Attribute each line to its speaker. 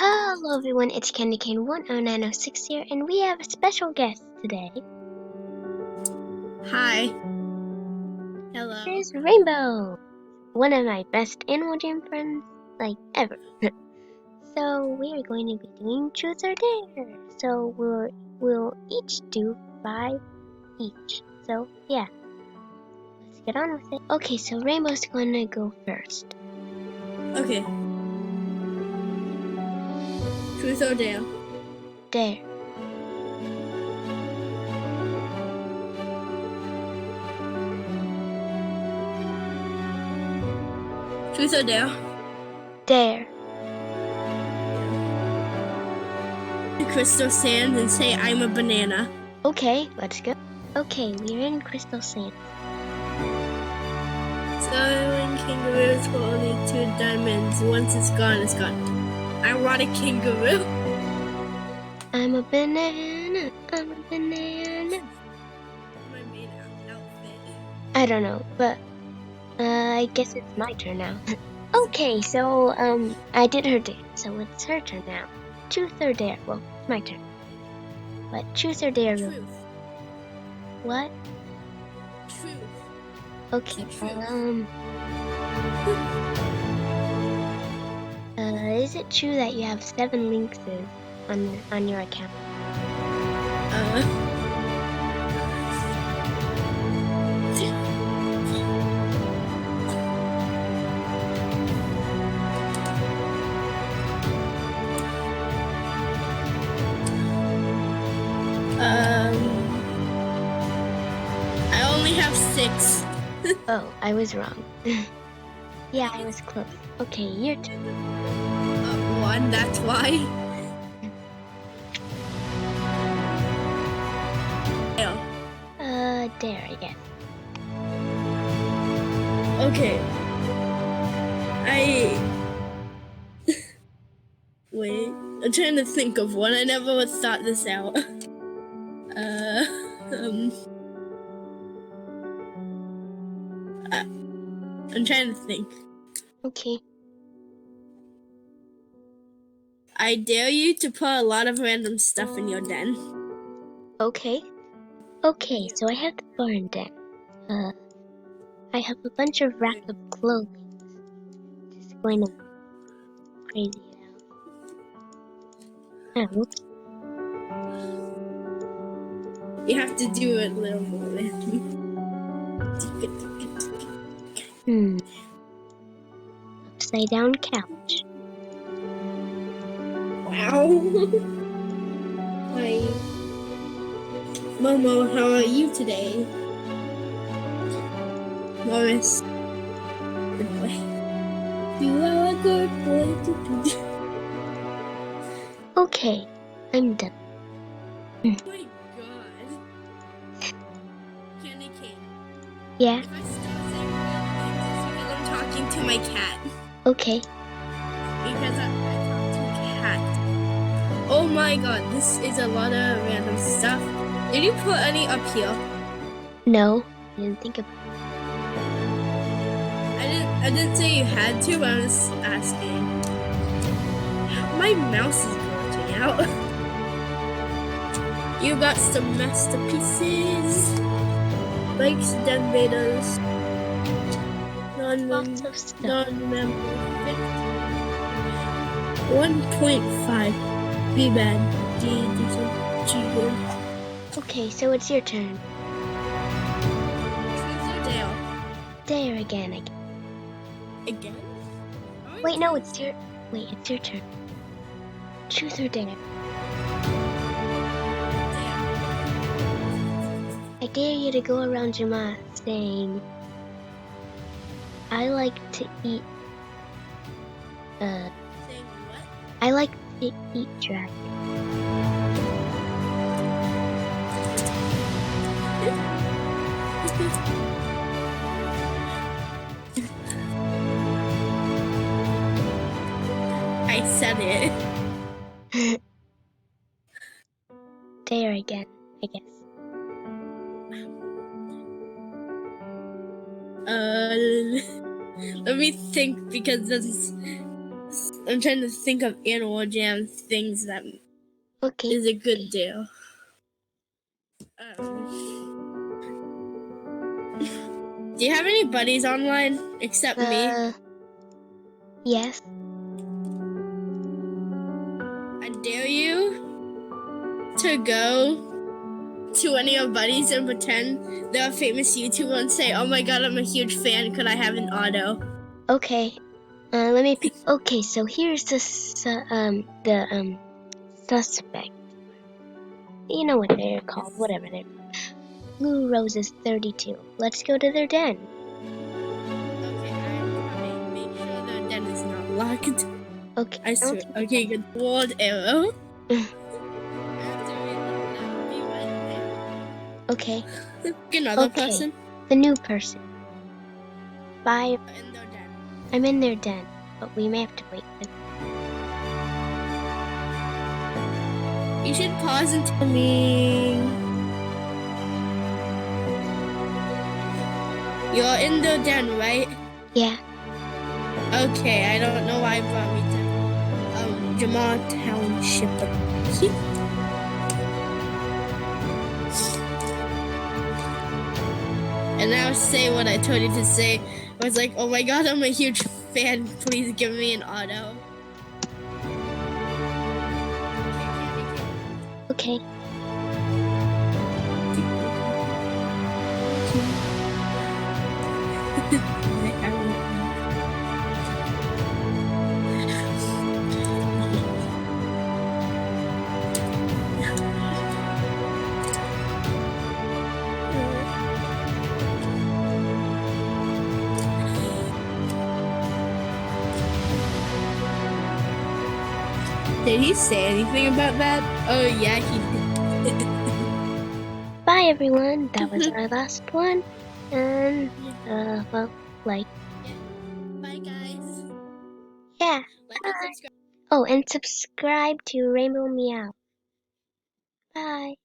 Speaker 1: Hello everyone, it's Candy Cane 10906 here, and we have a special guest today.
Speaker 2: Hi. Hello.
Speaker 1: Here's Rainbow, one of my best Animal Jam friends, like, ever. So we are going to be doing Truth or Dare. So we'll each do 5 each. So yeah, let's get on with it. Okay, so Rainbow's gonna go first.
Speaker 2: Okay. Truth or dare?
Speaker 1: Dare.
Speaker 2: Truth or dare?
Speaker 1: Dare.
Speaker 2: Crystal sand and say I'm a banana.
Speaker 1: Okay, let's go. Okay, we're in Crystal Sand.
Speaker 2: Sterling kangaroos for only 2 diamonds. Once it's gone, it's gone. I want a kangaroo.
Speaker 1: I'm a banana, I'm a banana.
Speaker 2: My main outfit.
Speaker 1: I don't know, but I guess it's my turn now. Okay, so I did her dare, so it's her turn now. Truth or dare? Well, it's my turn. But truth or dare?
Speaker 2: Truth.
Speaker 1: What?
Speaker 2: Truth.
Speaker 1: Okay. Is it true that you have 7 links on your account?
Speaker 2: I only have 6.
Speaker 1: Oh, I was wrong. Yeah, I was close. Okay, your turn.
Speaker 2: 1, that's why.
Speaker 1: Dare, I guess.
Speaker 2: Okay. Wait. I'm trying to think of one. I never would thought this out. I'm trying to think.
Speaker 1: Okay.
Speaker 2: I dare you to put a lot of random stuff in your den.
Speaker 1: Okay. Okay, so I have the barn den. I have a bunch of wrapped up clothing. Just going to crazy it out. Oh, whoops.
Speaker 2: You have to do it a little more random.
Speaker 1: Upside down couch.
Speaker 2: Wow. Hi. Momo, how are you today? Morris. Good boy. You are a good boy.
Speaker 1: Okay, I'm done.
Speaker 2: Oh my god. Candy cane.
Speaker 1: Yeah?
Speaker 2: If I stop saying random things, it's because I'm talking to my cat.
Speaker 1: Okay.
Speaker 2: Because I talk to a cat. Oh my god, this is a lot of random stuff. Did you put any up here?
Speaker 1: No, I didn't think of it.
Speaker 2: I didn't say you had to, but I was asking. My mouse is glitching out. You got some masterpieces. Bikes, detonators.
Speaker 1: Lots of stuff.
Speaker 2: Non-member. 1.5. Be bad. G good.
Speaker 1: Okay, so it's your turn.
Speaker 2: Truth or dare?
Speaker 1: Dare again.
Speaker 2: Again?
Speaker 1: Wait, no, it's your turn. Truth or dare? I dare you to go around your mouth saying, I like to eat,
Speaker 2: Saying what?
Speaker 1: I like to eat dragon.
Speaker 2: I said it.
Speaker 1: Dare again, I guess.
Speaker 2: Let me think because this I'm trying to think of Animal Jam things that
Speaker 1: Okay.
Speaker 2: is a good deal. Do you have any buddies online except me?
Speaker 1: Yes.
Speaker 2: I dare you to go to any of buddies and pretend they're a famous YouTuber and say, "Oh my god, I'm a huge fan. Could I have an auto?"
Speaker 1: Okay. Let me pick. Okay, so here's the suspect. You know what they're called, whatever they're called. Blue Roses 32. Let's go to their den.
Speaker 2: Okay, I make sure the den is not locked.
Speaker 1: Okay.
Speaker 2: I swear. Okay, good. World arrow.
Speaker 1: Okay.
Speaker 2: Another
Speaker 1: Okay.
Speaker 2: person.
Speaker 1: The new person. Bye.
Speaker 2: In their den.
Speaker 1: I'm in their den, but we may have to wait for them.
Speaker 2: You should pause and tell me. You're in the den, right?
Speaker 1: Yeah.
Speaker 2: Okay, I don't know why it brought me to Jamal Township. And now say what I told you to say. I was like, oh my god, I'm a huge fan. Please give me an auto.
Speaker 1: Okay.
Speaker 2: Did he say anything about that? Oh yeah, he did.
Speaker 1: Bye, everyone. That was our last one. And, well, like.
Speaker 2: Bye guys.
Speaker 1: Yeah.
Speaker 2: Like and subscribe.
Speaker 1: Oh, and subscribe to Rainbow Meow. Bye.